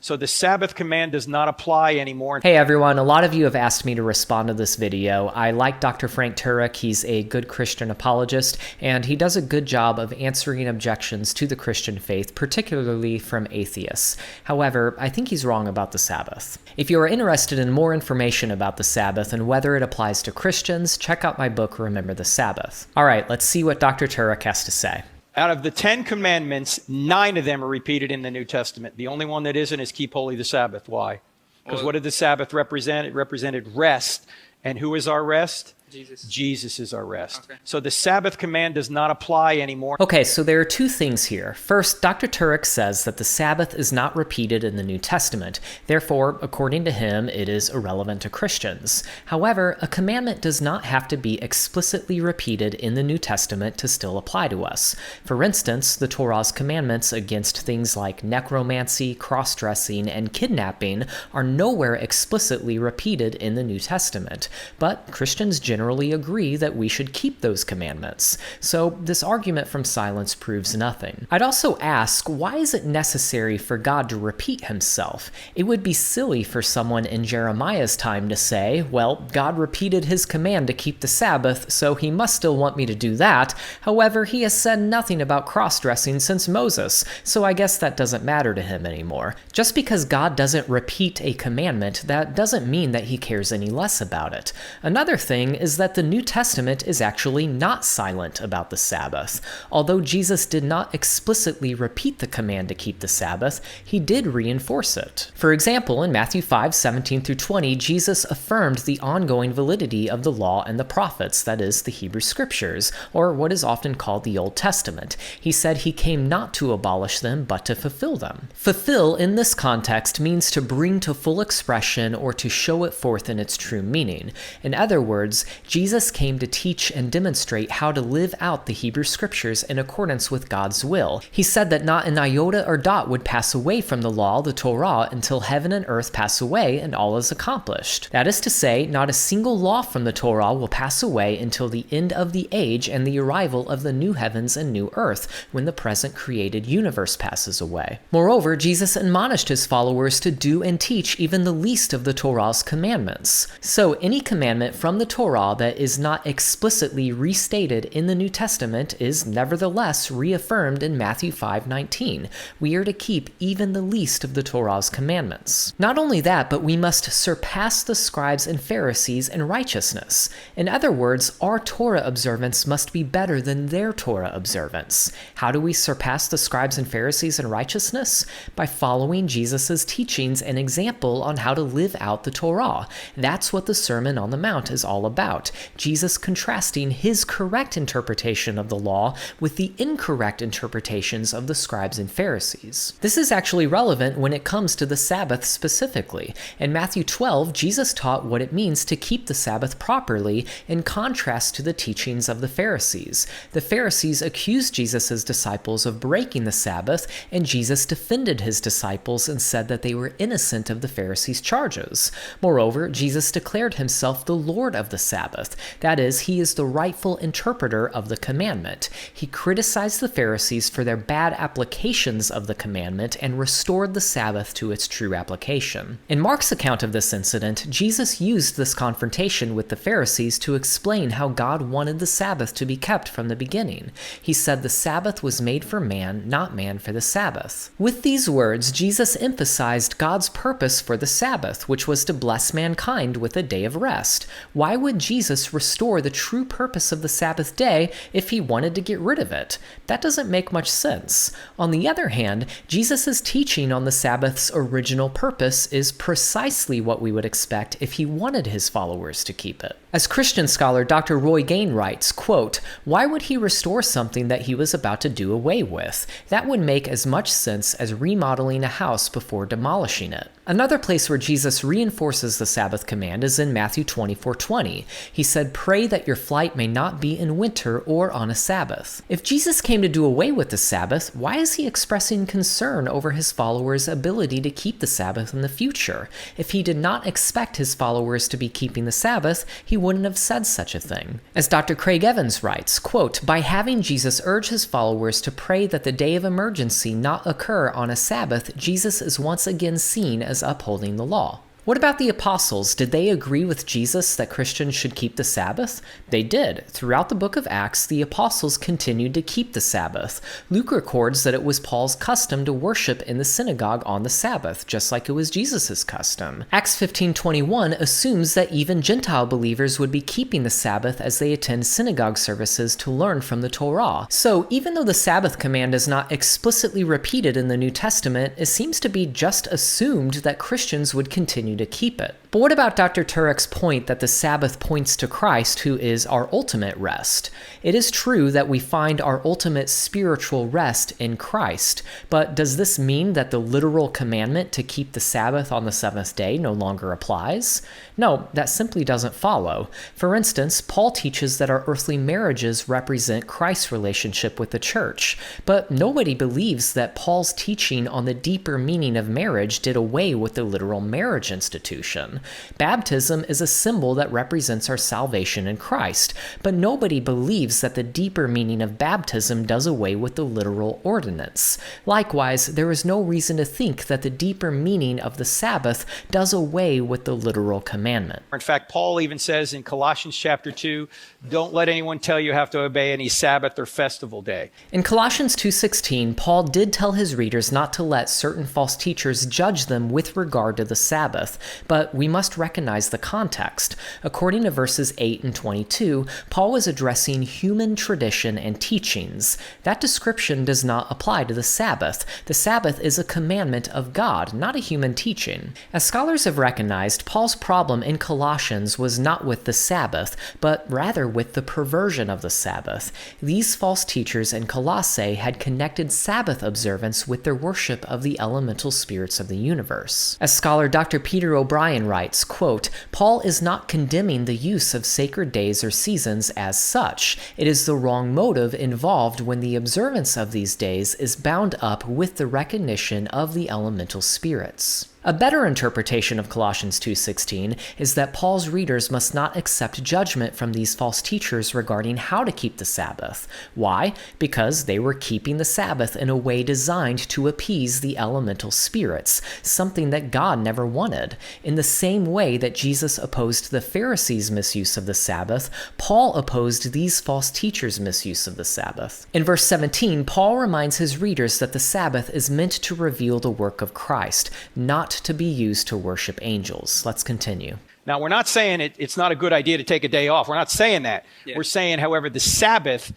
So the Sabbath command does not apply anymore. Hey everyone, a lot of you have asked me to respond to this video. I like Dr. Frank Turek. He's a good Christian apologist, and he does a good job of answering objections to the Christian faith, particularly from atheists. However, I think he's wrong about the Sabbath. If you are interested in more information about the Sabbath and whether it applies to Christians, check out my book, Remember the Sabbath. All right, let's see what Dr. Turek has to say. Out of the 10 commandments, 9 of them are repeated in the New Testament. The only one that isn't is keep holy the Sabbath. Why? Because what did the Sabbath represent? It represented rest. And who is our rest? Jesus. Jesus is our rest. Okay. So the Sabbath command does not apply anymore. Okay, so there are two things here. First, Dr. Turek says that the Sabbath is not repeated in the New Testament. Therefore, according to him, it is irrelevant to Christians. However, a commandment does not have to be explicitly repeated in the New Testament to still apply to us. For instance, the Torah's commandments against things like necromancy, cross-dressing, and kidnapping are nowhere explicitly repeated in the New Testament. But Christians generally agree that we should keep those commandments. So this argument from silence proves nothing. I'd also ask, why is it necessary for God to repeat himself? It would be silly for someone in Jeremiah's time to say, well, God repeated his command to keep the Sabbath, so he must still want me to do that. However, he has said nothing about cross-dressing since Moses, so I guess that doesn't matter to him anymore. Just because God doesn't repeat a commandment, that doesn't mean that he cares any less about it. Another thing is that the New Testament is actually not silent about the Sabbath. Although Jesus did not explicitly repeat the command to keep the Sabbath, he did reinforce it. For example, in Matthew 5:17-20, Jesus affirmed the ongoing validity of the law and the prophets, that is, the Hebrew Scriptures, or what is often called the Old Testament. He said he came not to abolish them, but to fulfill them. Fulfill in this context means to bring to full expression or to show it forth in its true meaning. In other words, Jesus came to teach and demonstrate how to live out the Hebrew Scriptures in accordance with God's will. He said that not an iota or dot would pass away from the law, the Torah, until heaven and earth pass away and all is accomplished. That is to say, not a single law from the Torah will pass away until the end of the age and the arrival of the new heavens and new earth, when the present created universe passes away. Moreover, Jesus admonished his followers to do and teach even the least of the Torah's commandments. So any commandment from the Torah that is not explicitly restated in the New Testament is nevertheless reaffirmed in Matthew 5:19. We are to keep even the least of the Torah's commandments. Not only that, but we must surpass the scribes and Pharisees in righteousness. In other words, our Torah observance must be better than their Torah observance. How do we surpass the scribes and Pharisees in righteousness? By following Jesus' teachings and example on how to live out the Torah. That's what the Sermon on the Mount is all about. Jesus contrasting his correct interpretation of the law with the incorrect interpretations of the scribes and Pharisees. This is actually relevant when it comes to the Sabbath specifically. In Matthew 12, Jesus taught what it means to keep the Sabbath properly in contrast to the teachings of the Pharisees. The Pharisees accused Jesus' disciples of breaking the Sabbath, and Jesus defended his disciples and said that they were innocent of the Pharisees' charges. Moreover, Jesus declared himself the Lord of the Sabbath. That is, he is the rightful interpreter of the commandment. He criticized the Pharisees for their bad applications of the commandment and restored the Sabbath to its true application. In Mark's account of this incident, Jesus used this confrontation with the Pharisees to explain how God wanted the Sabbath to be kept from the beginning. He said the Sabbath was made for man, not man for the Sabbath. With these words, Jesus emphasized God's purpose for the Sabbath, which was to bless mankind with a day of rest. Why would Jesus restore the true purpose of the Sabbath day if he wanted to get rid of it? That doesn't make much sense. On the other hand, Jesus' teaching on the Sabbath's original purpose is precisely what we would expect if he wanted his followers to keep it. As Christian scholar Dr. Roy Gain writes, quote, "Why would he restore something that he was about to do away with? That would make as much sense as remodeling a house before demolishing it." Another place where Jesus reinforces the Sabbath command is in Matthew 24:20. He said, "Pray that your flight may not be in winter or on a Sabbath." If Jesus came to do away with the Sabbath, why is he expressing concern over his followers' ability to keep the Sabbath in the future? If he did not expect his followers to be keeping the Sabbath, he wouldn't have said such a thing. As Dr. Craig Evans writes, quote, "By having Jesus urge his followers to pray that the day of emergency not occur on a Sabbath, Jesus is once again seen as upholding the law." What about the apostles? Did they agree with Jesus that Christians should keep the Sabbath? They did. Throughout the book of Acts, the apostles continued to keep the Sabbath. Luke records that it was Paul's custom to worship in the synagogue on the Sabbath, just like it was Jesus' custom. Acts 15:21 assumes that even Gentile believers would be keeping the Sabbath as they attend synagogue services to learn from the Torah. So even though the Sabbath command is not explicitly repeated in the New Testament, it seems to be just assumed that Christians would continue to keep it. But what about Dr. Turek's point that the Sabbath points to Christ, who is our ultimate rest? It is true that we find our ultimate spiritual rest in Christ, but does this mean that the literal commandment to keep the Sabbath on the seventh day no longer applies? No, that simply doesn't follow. For instance, Paul teaches that our earthly marriages represent Christ's relationship with the church, but nobody believes that Paul's teaching on the deeper meaning of marriage did away with the literal marriage institution. Baptism is a symbol that represents our salvation in Christ, but nobody believes that the deeper meaning of baptism does away with the literal ordinance. Likewise, there is no reason to think that the deeper meaning of the Sabbath does away with the literal commandment. In fact, Paul even says in Colossians chapter 2, don't let anyone tell you have to obey any Sabbath or festival day. In Colossians 2:16, Paul did tell his readers not to let certain false teachers judge them with regard to the Sabbath, but we must recognize the context. According to verses 8 and 22, Paul was addressing human tradition and teachings. That description does not apply to the Sabbath. The Sabbath is a commandment of God, not a human teaching. As scholars have recognized, Paul's problem in Colossians was not with the Sabbath, but rather with the perversion of the Sabbath. These false teachers in Colossae had connected Sabbath observance with their worship of the elemental spirits of the universe. As scholar Dr. Peter O'Brien writes, quote, "Paul is not condemning the use of sacred days or seasons as such. It is the wrong motive involved when the observance of these days is bound up with the recognition of the elemental spirits." A better interpretation of Colossians 2:16 is that Paul's readers must not accept judgment from these false teachers regarding how to keep the Sabbath. Why? Because they were keeping the Sabbath in a way designed to appease the elemental spirits, something that God never wanted. In the same way that Jesus opposed the Pharisees' misuse of the Sabbath, Paul opposed these false teachers' misuse of the Sabbath. In verse 17, Paul reminds his readers that the Sabbath is meant to reveal the work of Christ, not to be used to worship angels. Let's continue. Now, we're not saying it's not a good idea to take a day off. We're not saying that. Yeah. We're saying, however, the Sabbath,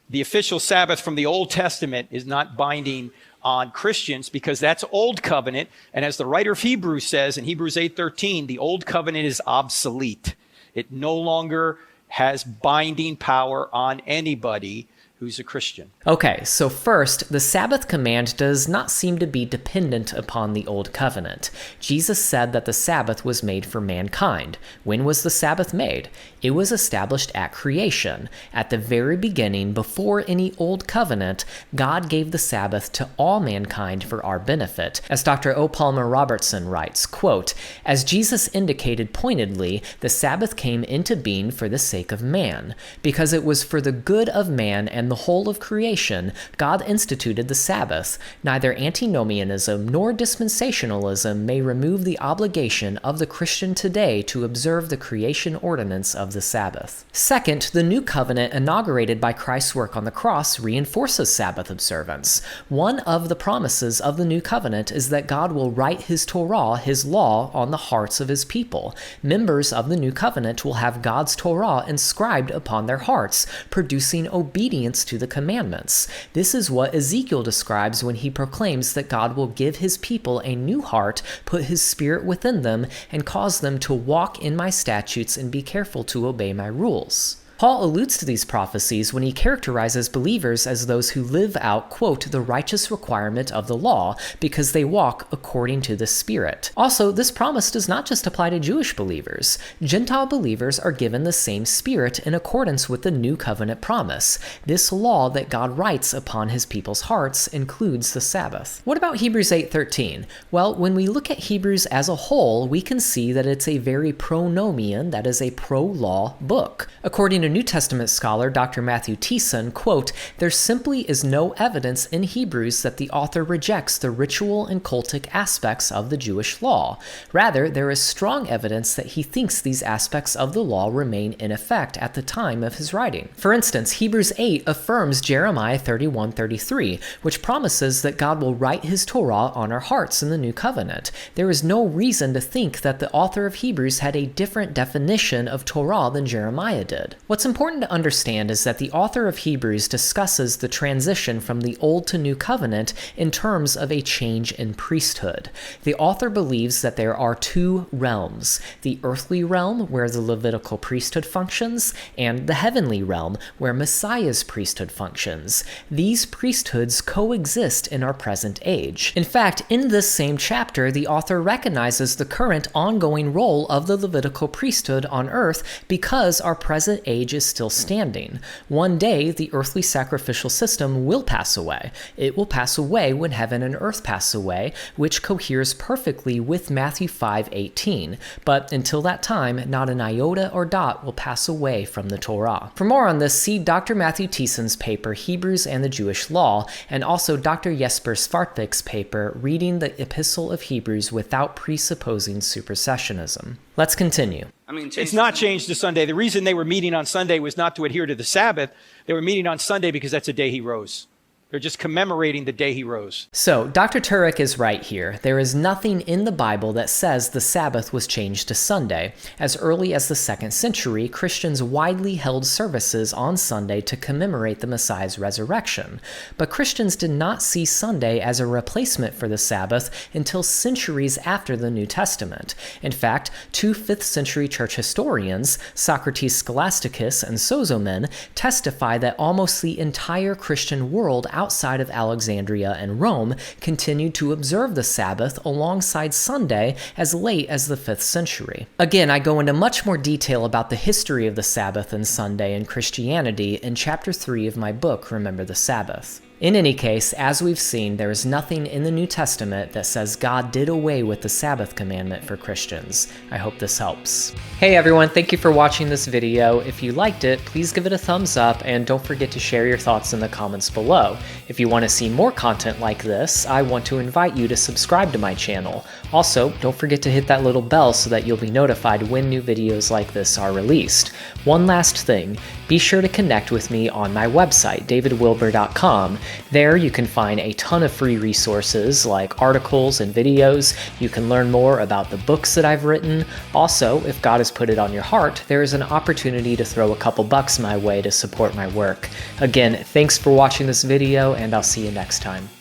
the official Sabbath from the Old Testament, is not binding on Christians because that's Old Covenant. And as the writer of Hebrews says in Hebrews 8:13, the Old Covenant is obsolete. It no longer has binding power on anybody who's a Christian. Okay, so first, the Sabbath command does not seem to be dependent upon the Old Covenant. Jesus said that the Sabbath was made for mankind. When was the Sabbath made? It was established at creation. At the very beginning, before any Old Covenant, God gave the Sabbath to all mankind for our benefit. As Dr. O. Palmer Robertson writes, quote, "As Jesus indicated pointedly, the Sabbath came into being for the sake of man. Because it was for the good of man and the whole of creation, God instituted the Sabbath. Neither antinomianism nor dispensationalism may remove the obligation of the Christian today to observe the creation ordinance of the Sabbath." Second, the new covenant inaugurated by Christ's work on the cross reinforces Sabbath observance. One of the promises of the new covenant is that God will write his Torah, his law, on the hearts of his people. Members of the new covenant will have God's Torah inscribed upon their hearts, producing obedience to the commandments. This is what Ezekiel describes when he proclaims that God will give his people a new heart, put his spirit within them, and cause them to walk in my statutes and be careful to obey my rules. Paul alludes to these prophecies when he characterizes believers as those who live out, quote, the righteous requirement of the law because they walk according to the Spirit. Also, this promise does not just apply to Jewish believers. Gentile believers are given the same Spirit in accordance with the New Covenant promise. This law that God writes upon his people's hearts includes the Sabbath. What about Hebrews 8:13? Well, when we look at Hebrews as a whole, we can see that it's a very pronomian, that is a pro-law book. According to New Testament scholar Dr. Matthew Thiessen, quote, there simply is no evidence in Hebrews that the author rejects the ritual and cultic aspects of the Jewish law. Rather, there is strong evidence that he thinks these aspects of the law remain in effect at the time of his writing. For instance, Hebrews 8 affirms Jeremiah 31:33, which promises that God will write his Torah on our hearts in the New Covenant. There is no reason to think that the author of Hebrews had a different definition of Torah than Jeremiah did. What's important to understand is that the author of Hebrews discusses the transition from the Old to New Covenant in terms of a change in priesthood. The author believes that there are two realms, the earthly realm where the Levitical priesthood functions, and the heavenly realm where Messiah's priesthood functions. These priesthoods coexist in our present age. In fact, in this same chapter, the author recognizes the current ongoing role of the Levitical priesthood on earth because our present age is still standing. One day, the earthly sacrificial system will pass away. It will pass away when heaven and earth pass away, which coheres perfectly with Matthew 5:18. But until that time, not an iota or dot will pass away from the Torah. For more on this, see Dr. Matthew Thiessen's paper, Hebrews and the Jewish Law, and also Dr. Jesper Svartvik's paper, Reading the Epistle of Hebrews Without Presupposing Supersessionism. Let's continue. It's not changed to Sunday. The reason they were meeting on Sunday was not to adhere to the Sabbath. They were meeting on Sunday because that's the day he rose. They're just commemorating the day he rose. So, Dr. Turek is right here. There is nothing in the Bible that says the Sabbath was changed to Sunday. As early as the 2nd century, Christians widely held services on Sunday to commemorate the Messiah's resurrection. But Christians did not see Sunday as a replacement for the Sabbath until centuries after the New Testament. In fact, two 5th century church historians, Socrates Scholasticus and Sozomen, testify that almost the entire Christian world outside of Alexandria and Rome continued to observe the Sabbath alongside Sunday as late as the 5th century. Again, I go into much more detail about the history of the Sabbath and Sunday in Christianity in chapter 3 of my book, Remember the Sabbath. In any case, as we've seen, there is nothing in the New Testament that says God did away with the Sabbath commandment for Christians. I hope this helps. Hey everyone, thank you for watching this video. If you liked it, please give it a thumbs up and don't forget to share your thoughts in the comments below. If you want to see more content like this, I want to invite you to subscribe to my channel. Also, don't forget to hit that little bell so that you'll be notified when new videos like this are released. One last thing, be sure to connect with me on my website, davidwilber.com. There you can find a ton of free resources like articles and videos. You can learn more about the books that I've written. Also, if God has put it on your heart, there is an opportunity to throw a couple bucks my way to support my work. Again, thanks for watching this video, and I'll see you next time.